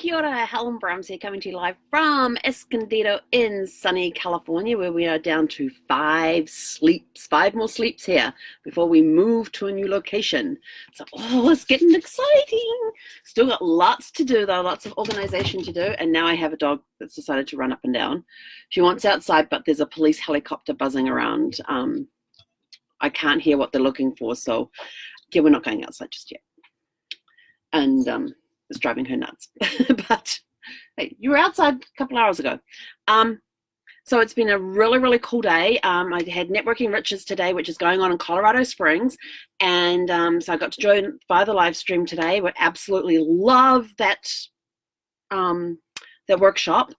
Kia ora, Helen Brahms here, coming to you live from Escondido in sunny California, where we are down to 5 more sleeps here before we move to a new location. So, it's getting exciting. Still got lots to do though, lots of organization to do, and now I have a dog that's decided to run up and down. She wants outside, but there's a police helicopter buzzing around. I can't hear what they're looking for, so yeah, we're not going outside just yet. And it's driving her nuts. But hey, you were outside a couple hours ago. So it's been a really, really cool day. I had Networking Riches today, which is going on in Colorado Springs. And so I got to join via the live stream today. We absolutely love that workshop.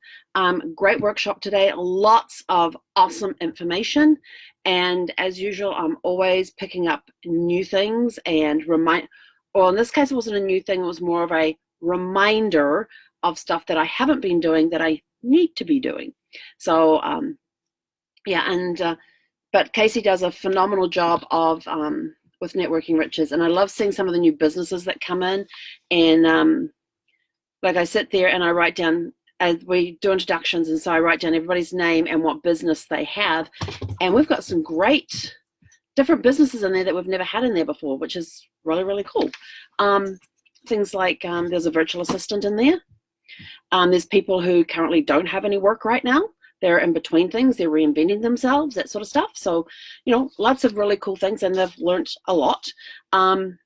Great workshop today. Lots of awesome information. And as usual, I'm always picking up new things and well, in this case, it wasn't a new thing. It was more of a reminder of stuff that I haven't been doing that I need to be doing. So, but Casey does a phenomenal job of with Networking Riches, and I love seeing some of the new businesses that come in. And like I sit there and I write down, as we do introductions, and so I write down everybody's name and what business they have, and we've got some great different businesses in there that we've never had in there before, which is really, really cool. Things like there's a virtual assistant in there. There's people who currently don't have any work right now. They're in between things. They're reinventing themselves, that sort of stuff. So, lots of really cool things, and they've learned a lot. And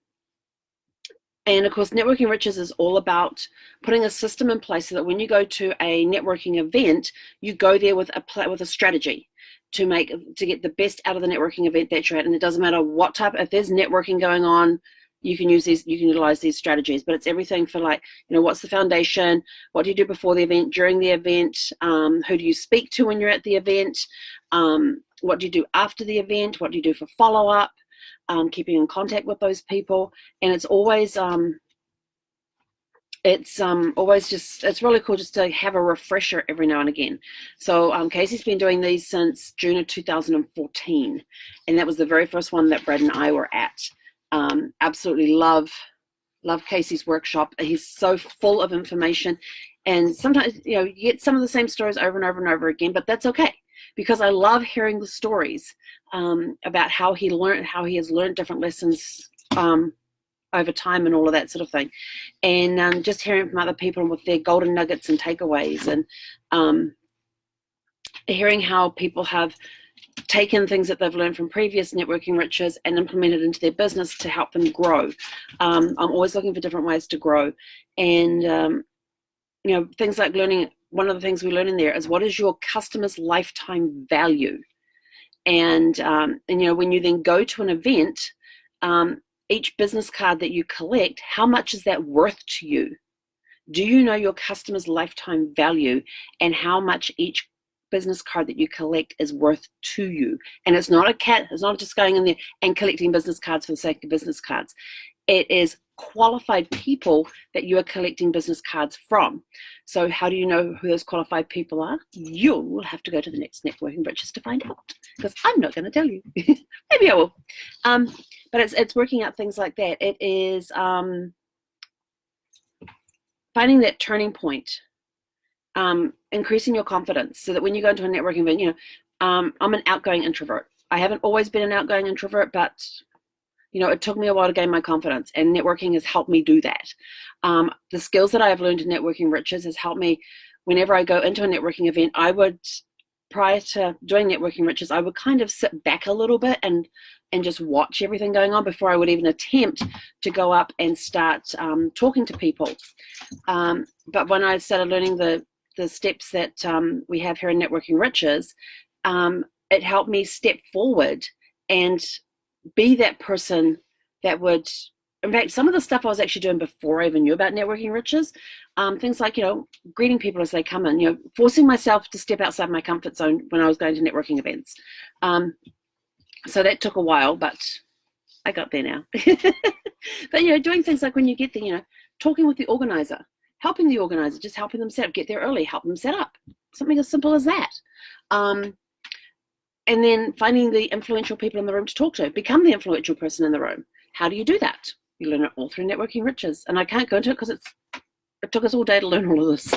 of course, Networking Riches is all about putting a system in place so that when you go to a networking event, you go there with a strategy to get the best out of the networking event that you're at. And it doesn't matter what type, if there's networking going on, you can utilize these strategies, but it's everything for what's the foundation? What do you do before the event, during the event? Who do you speak to when you're at the event? What do you do after the event? What do you do for follow-up? Keeping in contact with those people. And it's always, it's really cool just to have a refresher every now and again. So Casey's been doing these since June of 2014, and that was the very first one that Brad and I were at. Absolutely love Casey's workshop. He's so full of information, and sometimes you get some of the same stories over and over and over again, but that's okay, because I love hearing the stories about how he has learned different lessons over time and all of that sort of thing, and just hearing from other people with their golden nuggets and takeaways, and hearing how people have taken things that they've learned from previous Networking Riches and implemented into their business to help them grow. I'm always looking for different ways to grow, and things like learning. One of the things we learn in there is, what is your customer's lifetime value? And when you then go to an event, each business card that you collect, how much is that worth to you? Do you know your customer's lifetime value and how much each business card that you collect is worth to you? And it's not it's not just going in there and collecting business cards for the sake of business cards. It is qualified people that you are collecting business cards from. So how do you know who those qualified people are? You will have to go to the next Networking Riches to find out, because I'm not going to tell you. Maybe I will. But it's working out things like that. It is finding that turning point, increasing your confidence, so that when you go into a networking event, I'm an outgoing introvert. I haven't always been an outgoing introvert, but it took me a while to gain my confidence, and networking has helped me do that. The skills that I have learned in Networking Riches has helped me whenever I go into a networking event. Prior to doing Networking Riches, I would kind of sit back a little bit and just watch everything going on before I would even attempt to go up and start talking to people. But when I started learning the steps that we have here in Networking Riches, it helped me step forward and be that person that would, in fact, some of the stuff I was actually doing before I even knew about Networking Riches, things like, greeting people as they come in, forcing myself to step outside my comfort zone when I was going to networking events. So that took a while, but I got there now. But, doing things like when you get there, talking with the organizer, helping the organizer, just helping them set up, get there early, help them set up, something as simple as that. And then finding the influential people in the room to talk to, become the influential person in the room. How do you do that? You learn it all through Networking Riches. And I can't go into it because It took us all day to learn all of this.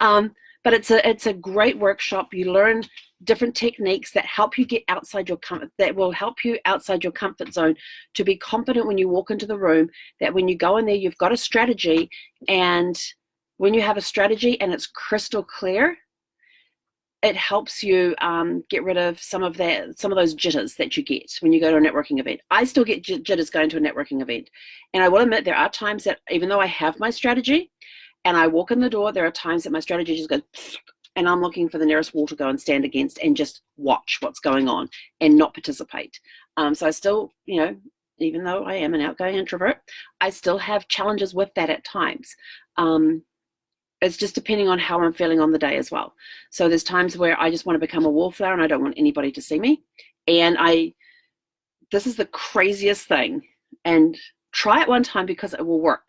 But it's a great workshop. You learn different techniques that help you get outside your comfort, that will help you outside your comfort zone to be confident when you walk into the room, that when you go in there, you've got a strategy. And when you have a strategy and it's crystal clear, it helps you get rid of some of those jitters that you get when you go to a networking event. I still get jitters going to a networking event. And I will admit there are times that even though I have my strategy and I walk in the door, there are times that my strategy just goes, and I'm looking for the nearest wall to go and stand against and just watch what's going on and not participate. So I still, even though I am an outgoing introvert, I still have challenges with that at times. It's just depending on how I'm feeling on the day as well. So there's times where I just want to become a wallflower and I don't want anybody to see me. And this is the craziest thing. And try it one time because it will work.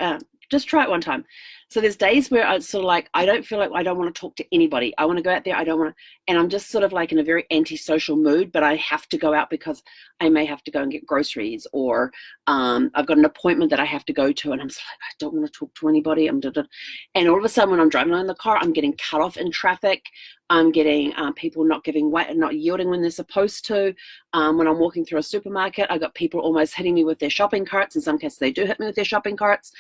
Just try it one time. So there's days where it's sort of like, I don't feel like I don't want to talk to anybody. I want to go out there. I don't want to, and I'm just sort of like in a very antisocial mood, but I have to go out because I may have to go and get groceries, or I've got an appointment that I have to go to, and I'm sort of like, I don't want to talk to anybody. And all of a sudden when I'm driving in the car, I'm getting cut off in traffic. I'm getting people not giving way, not yielding when they're supposed to. When I'm walking through a supermarket, I got people almost hitting me with their shopping carts. In some cases, they do hit me with their shopping carts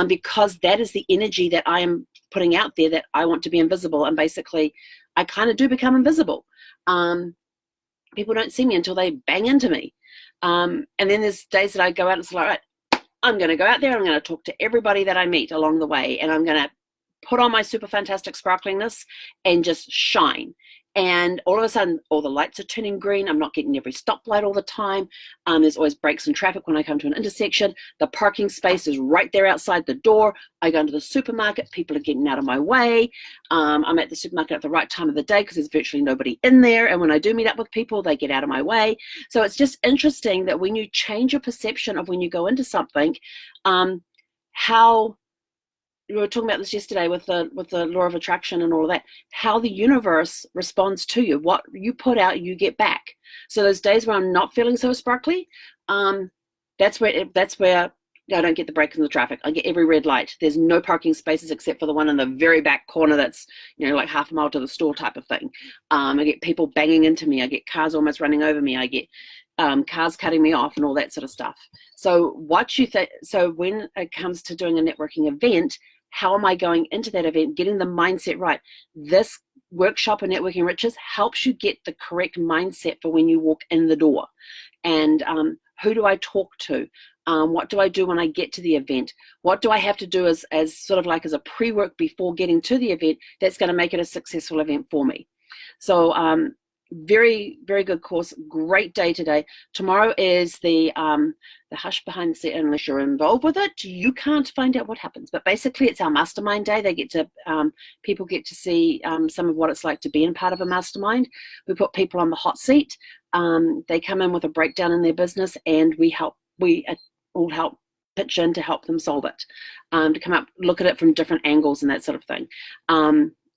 because that is the energy that I am putting out there, that I want to be invisible. And basically, I kind of do become invisible. People don't see me until they bang into me. And then there's days that I go out and it's like, right, I'm going to go out there. I'm going to talk to everybody that I meet along the way. And I'm going to put on my super fantastic sparklingness and just shine. And all of a sudden, all the lights are turning green. I'm not getting every stoplight all the time. There's always breaks in traffic when I come to an intersection. The parking space is right there outside the door. I go into the supermarket. People are getting out of my way. I'm at the supermarket at the right time of the day because there's virtually nobody in there. And when I do meet up with people, they get out of my way. So it's just interesting that when you change your perception of when you go into something, how we were talking about this yesterday with the law of attraction and all of that, how the universe responds to you. What you put out, you get back. So those days where I'm not feeling so sparkly, that's where I don't get the break in the traffic. I get every red light. There's no parking spaces except for the one in the very back corner that's, like half a mile to the store type of thing. I get people banging into me. I get cars almost running over me. I get cars cutting me off and all that sort of stuff. So so when it comes to doing a networking event, how am I going into that event, getting the mindset right? This workshop and Networking Riches helps you get the correct mindset for when you walk in the door. And who do I talk to? What do I do when I get to the event? What do I have to do as sort of like as a pre-work before getting to the event that's going to make it a successful event for me? So very, very good course. Great day today. Tomorrow is the hush behind the scene. Unless you're involved with it, you can't find out what happens. But basically, it's our mastermind day. They get to people get to see some of what it's like to be in part of a mastermind. We put people on the hot seat. They come in with a breakdown in their business, and we all help pitch in to help them solve it, to come up, look at it from different angles and that sort of thing.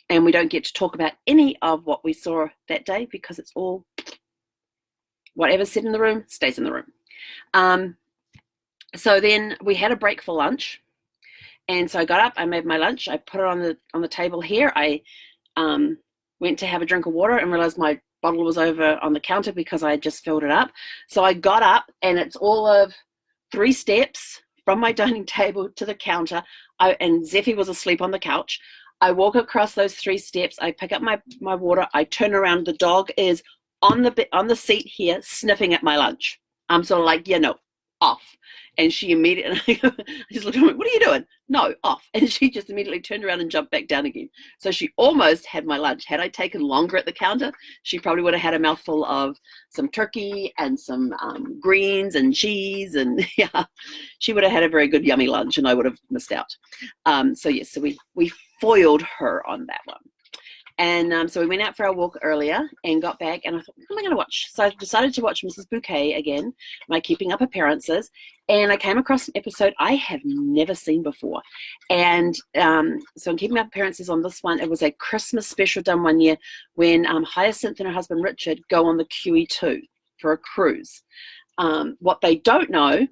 And we don't get to talk about any of what we saw that day because it's all whatever's said in the room stays in the room. So then we had a break for lunch. And so I got up, I made my lunch, I put it on the table here. I went to have a drink of water and realized my bottle was over on the counter because I had just filled it up. So I got up, and it's all of 3 steps from my dining table to the counter. And Zephy was asleep on the couch. I walk across those 3 steps. I pick up my water. I turn around. The dog is on the seat here, sniffing at my lunch. I'm sort of like, off. And she immediately, I just looked at her, what are you doing? No, off. And she just immediately turned around and jumped back down again. So she almost had my lunch. Had I taken longer at the counter, she probably would have had a mouthful of some turkey and some greens and cheese. And yeah, she would have had a very good, yummy lunch, and I would have missed out. So yes, so we foiled her on that one. And so we went out for our walk earlier and got back, and I thought, what am I going to watch? So I decided to watch Mrs. Bouquet again, my Keeping Up Appearances, and I came across an episode I have never seen before. And so in Keeping Up Appearances on this one, it was a Christmas special done one year when Hyacinth and her husband Richard go on the QEII for a cruise. What they don't know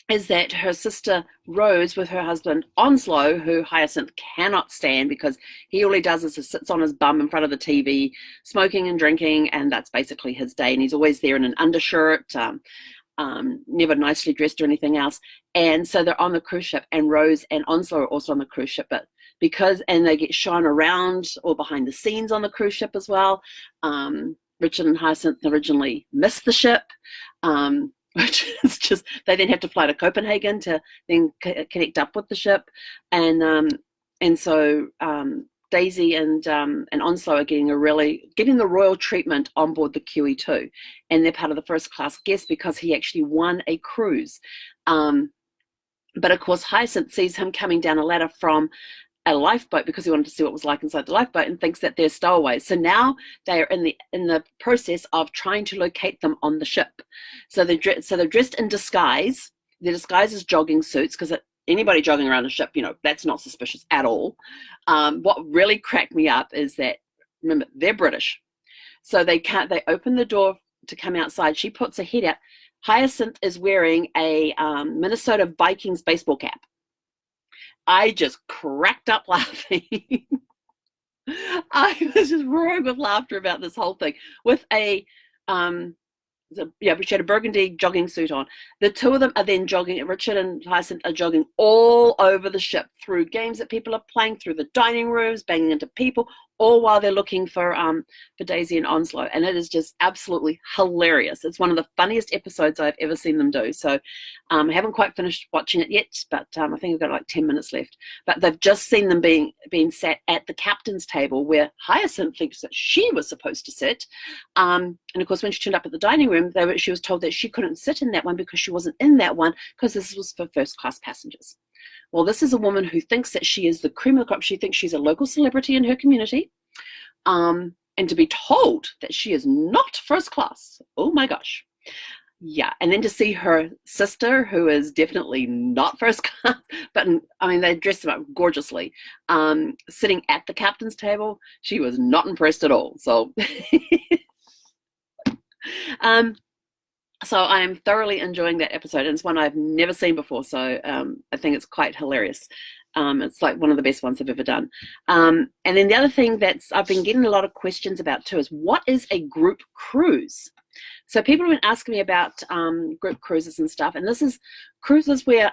is that her sister Rose with her husband Onslow, who Hyacinth cannot stand because he all he does is sits on his bum in front of the TV, smoking and drinking, and that's basically his day. And he's always there in an undershirt, never nicely dressed or anything else. And so they're on the cruise ship, and Rose and Onslow are also on the cruise ship, but and they get shown around or behind the scenes on the cruise ship as well. Richard and Hyacinth originally missed the ship. Which is just, they then have to fly to Copenhagen to then connect up with the ship, and so Daisy and Onslow are getting the royal treatment on board the QE2, and they're part of the first class guest because he actually won a cruise. But of course, Hyacinth sees him coming down a ladder from a lifeboat because he wanted to see what it was like inside the lifeboat, and thinks that they're stowaways. So now they are in the process of trying to locate them on the ship. So they're dressed in disguise. Their disguise is jogging suits, because anybody jogging around a ship, that's not suspicious at all. What really cracked me up is that, remember, they're British, so they open the door to come outside. She puts her head out. Hyacinth is wearing a Minnesota Vikings baseball cap. I just cracked up laughing. I was just roaring with laughter about this whole thing. With she had a burgundy jogging suit on. The two of them are then jogging. Richard and Hyacinth are jogging all over the ship, through games that people are playing, through the dining rooms, banging into people, all while they're looking for Daisy and Onslow. And it is just absolutely hilarious. It's one of the funniest episodes I've ever seen them do. So I haven't quite finished watching it yet, but I think I've got like 10 minutes left. But they've just seen them being sat at the captain's table, where Hyacinth thinks that she was supposed to sit. And of course, when she turned up at the dining room, she was told that she couldn't sit in that one because she wasn't in that one, because this was for first class passengers. Well, this is a woman who thinks that she is the cream of the crop. She thinks she's a local celebrity in her community. And to be told that she is not first class, oh my gosh. Yeah, and then to see her sister, who is definitely not first class, but they dressed them up gorgeously, sitting at the captain's table, she was not impressed at all. So so I am thoroughly enjoying that episode, and it's one I've never seen before, so I think it's quite hilarious. It's like one of the best ones I've ever done. And then the other thing I've been getting a lot of questions about too is, what is a group cruise? So people have been asking me about group cruises and stuff, and this is cruises where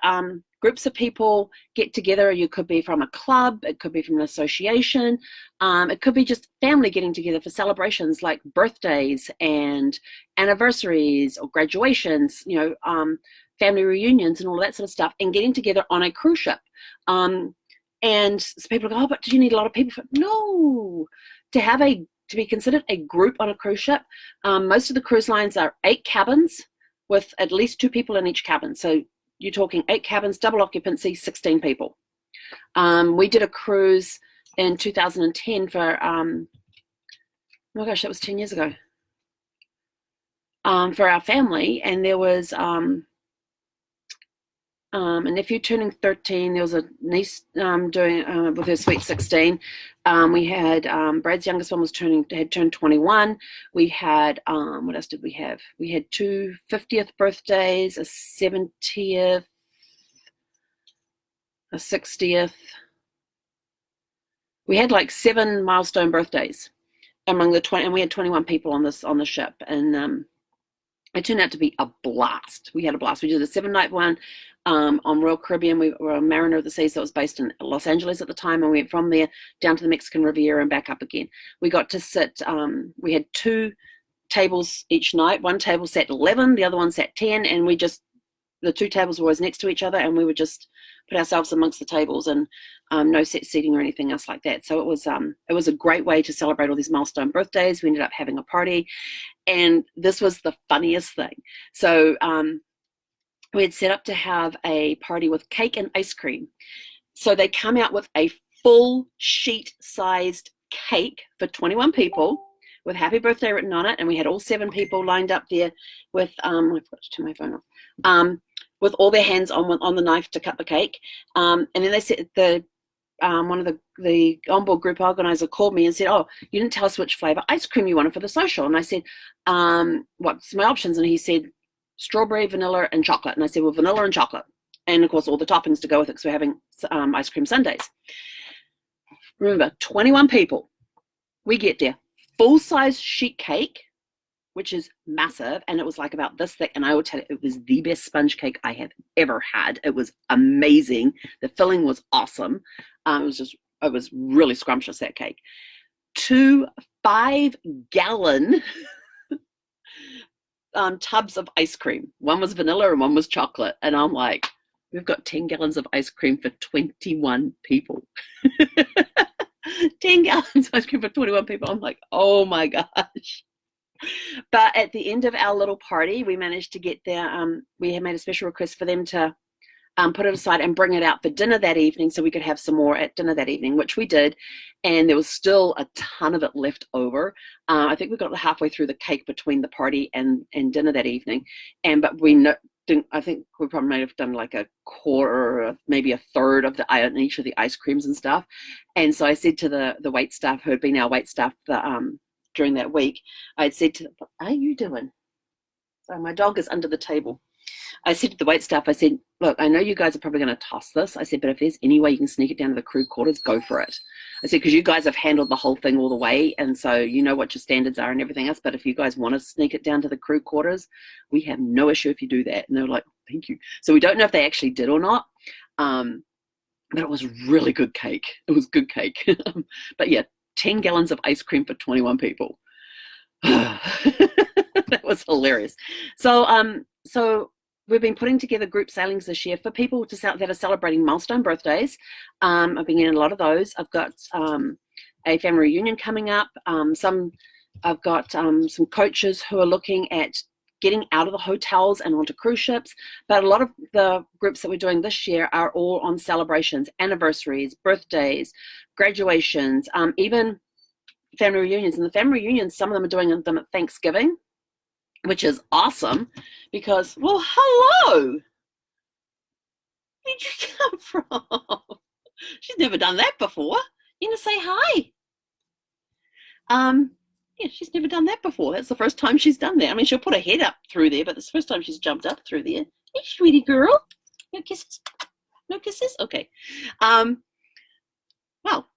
groups of people get together. You could be from a club, it could be from an association, it could be just family getting together for celebrations like birthdays and anniversaries or graduations, family reunions and all that sort of stuff, and getting together on a cruise ship. And so people go, oh, but do you need a lot of people for it? No. To be considered a group on a cruise ship, most of the cruise lines are 8 cabins with at least 2 people in each cabin. So you're talking 8 cabins, double occupancy, 16 people. We did a cruise in 2010 for, oh my gosh, that was 10 years ago, for our family. And there was a nephew turning 13. There was a niece doing with her sweet 16. We had Brad's youngest one had turned 21. We had what else did we have? We had 2 50th birthdays, a 70th, a 60th. We had like 7 milestone birthdays among the 20, and we had 21 people on the ship, and it turned out to be a blast. We had a blast. We did a 7-night one on Royal Caribbean. We were on Mariner of the Seas, that was based in Los Angeles at the time, and we went from there down to the Mexican Riviera and back up again. We got to sit, we had 2 tables each night. One table sat 11, the other one sat 10, and the 2 tables were always next to each other, and we would just put ourselves amongst the tables, and no set seating or anything else like that. So it was a great way to celebrate all these milestone birthdays. We ended up having a party, and this was the funniest thing. So we had set up to have a party with cake and ice cream. So they come out with a full sheet-sized cake for 21 people with happy birthday written on it, and we had all 7 people lined up there with I forgot to turn my phone off, with all their hands on the knife to cut the cake. And then they said one of the onboard group organizer called me and said, oh, you didn't tell us which flavor ice cream you wanted for the social. And I said, what's my options? And he said, strawberry, vanilla, and chocolate. And I said, well, vanilla and chocolate. And of course, all the toppings to go with it, because we're having ice cream sundaes. Remember, 21 people. We get there. Full-size sheet cake, which is massive, and it was like about this thick, and I will tell you, it was the best sponge cake I have ever had. It was amazing. The filling was awesome. It was really scrumptious, that cake. 2 5-gallon tubs of ice cream. One was vanilla and one was chocolate, and I'm like, we've got 10 gallons of ice cream for 21 people. 10 gallons of ice cream for 21 people. I'm like, oh my gosh. But at the end of our little party, we managed to get there. We had made a special request for them to put it aside and bring it out for dinner that evening so we could have some more at dinner that evening, which we did. And there was still a ton of it left over. I think we got halfway through the cake between the party and dinner that evening. But I think we probably might have done like a quarter or maybe a third of each of the ice creams and stuff. And so I said to the wait staff, who had been our wait staff during that week, I said to them, what are you doing? So my dog is under the table. I said to the wait staff, I said, look, I know you guys are probably going to toss this. I said, but if there's any way you can sneak it down to the crew quarters, go for it. I said, because you guys have handled the whole thing all the way, and so you know what your standards are and everything else, but if you guys want to sneak it down to the crew quarters, we have no issue if you do that. And they were like, thank you. So we don't know if they actually did or not, but it was really good cake. It was good cake. But yeah, 10 gallons of ice cream for 21 people. That was hilarious. So we've been putting together group sailings this year for people that are celebrating milestone birthdays. I've been getting a lot of those. I've got a family reunion coming up. I've got some coaches who are looking at getting out of the hotels and onto cruise ships. But a lot of the groups that we're doing this year are all on celebrations, anniversaries, birthdays, graduations, even family reunions. And the family reunions, some of them are doing them at Thanksgiving, which is awesome because, well, hello. Where did you come from? She's never done that before. You gonna say hi? Yeah, she's never done that before. That's the first time she's done that. I mean, she'll put her head up through there, but it's the first time she's jumped up through there. Hey, sweetie girl. No kisses? No kisses? Okay. Well,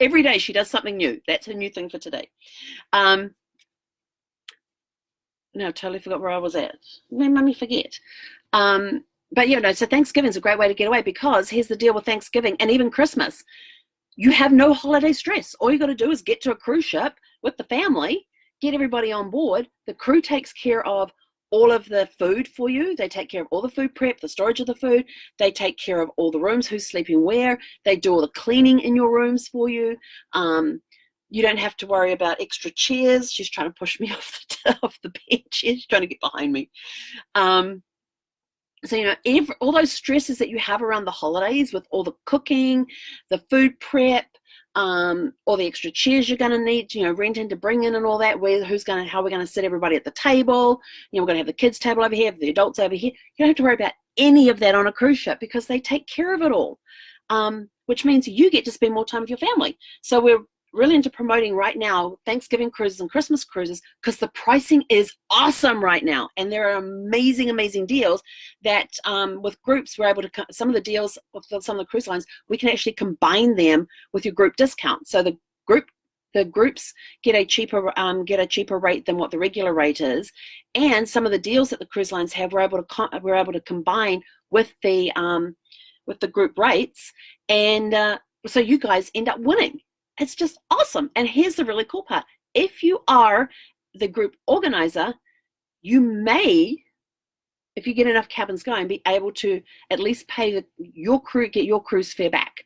every day she does something new. That's her new thing for today. No, I totally forgot where I was at. Made Mummy forget. But yeah, no, so Thanksgiving's a great way to get away, because here's the deal with Thanksgiving and even Christmas. You have no holiday stress. All you got to do is get to a cruise ship with the family, get everybody on board. The crew takes care of all of the food for you. They take care of all the food prep, the storage of the food. They take care of all the rooms, who's sleeping where. They do all the cleaning in your rooms for you. You don't have to worry about extra chairs. She's trying to push me off the bench. She's trying to get behind me. So, you know, all those stresses that you have around the holidays with all the cooking, the food prep, all the extra chairs you're going to need, you know, renting to bring in and all that, how we're going to sit everybody at the table. You know, we're going to have the kids' table over here, the adults over here. You don't have to worry about any of that on a cruise ship because they take care of it all, which means you get to spend more time with your family. So we're really into promoting right now Thanksgiving cruises and Christmas cruises because the pricing is awesome right now, and there are amazing deals that with groups we're able to, some of the deals with some of the cruise lines, we can actually combine them with your group discount. So the groups get a cheaper rate than what the regular rate is, and some of the deals that the cruise lines have we're able to combine with the group rates, and so you guys end up winning. It's just awesome. And here's the really cool part. If you are the group organizer, you may, if you get enough cabins going, be able to at least pay your crew, get your cruise fare back.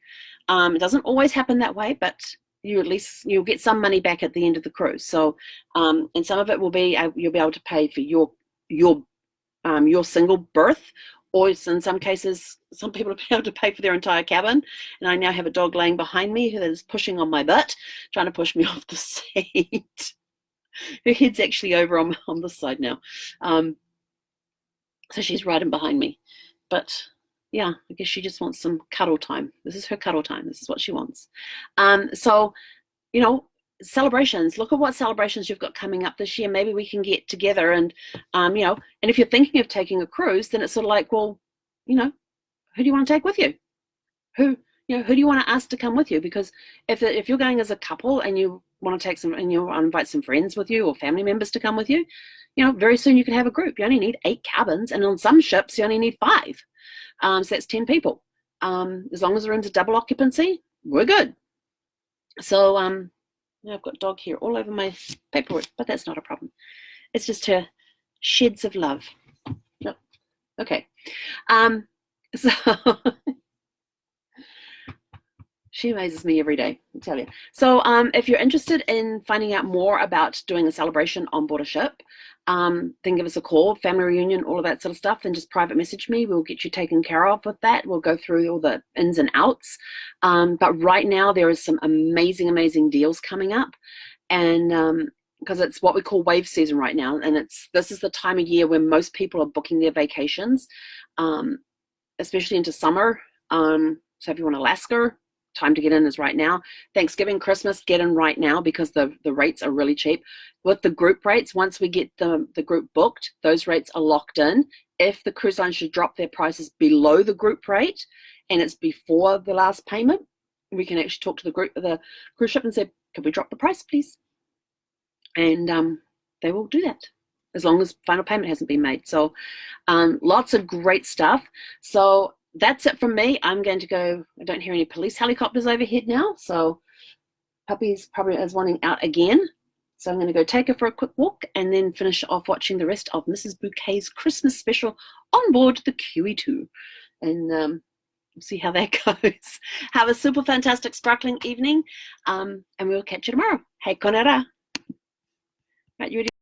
It doesn't always happen that way, but you'll get some money back at the end of the cruise. So, and some of it will be, you'll be able to pay for your single berth, or in some cases, some people have been able to pay for their entire cabin. And I now have a dog laying behind me that is pushing on my butt, trying to push me off the seat. Her head's actually over on this side now. So she's riding behind me. But yeah, I guess she just wants some cuddle time. This is her cuddle time. This is what she wants. So, you know, celebrations. Look at what celebrations you've got coming up this year. Maybe we can get together and, you know, and if you're thinking of taking a cruise, then it's sort of like, well, you know, who do you want to take with you? Who do you want to ask to come with you? Because if you're going as a couple and you want to take some, and you want to invite some friends with you or family members to come with you, you know, very soon you can have a group. You only need 8 cabins, and on some ships you only need 5. So that's 10 people. As long as the room's a double occupancy, we're good. So now I've got dog here all over my paperwork, but that's not a problem. It's just her sheds of love. No. Okay. So she amazes me every day, I tell you. So if you're interested in finding out more about doing a celebration on board a ship, then give us a call, family reunion, all of that sort of stuff, then just private message me. We'll get you taken care of with that. We'll go through all the ins and outs. But right now there is some amazing, amazing deals coming up. And because it's what we call wave season right now. And this is the time of year when most people are booking their vacations, especially into summer. So if you want Alaska, time to get in is right now. Thanksgiving, Christmas, get in right now because the rates are really cheap. With the group rates, once we get the group booked, those rates are locked in. If the cruise line should drop their prices below the group rate and it's before the last payment, we can actually talk to the cruise ship and say, could we drop the price, please? And they will do that as long as final payment hasn't been made. So lots of great stuff. So that's it from me. I'm going to go. I don't hear any police helicopters overhead now, so Puppy's probably is wanting out again. So I'm going to go take her for a quick walk and then finish off watching the rest of Mrs. Bouquet's Christmas special on board the QEII. And we'll see how that goes. Have a super fantastic sparkling evening, and we'll catch you tomorrow. Hei konera. Right, you ready?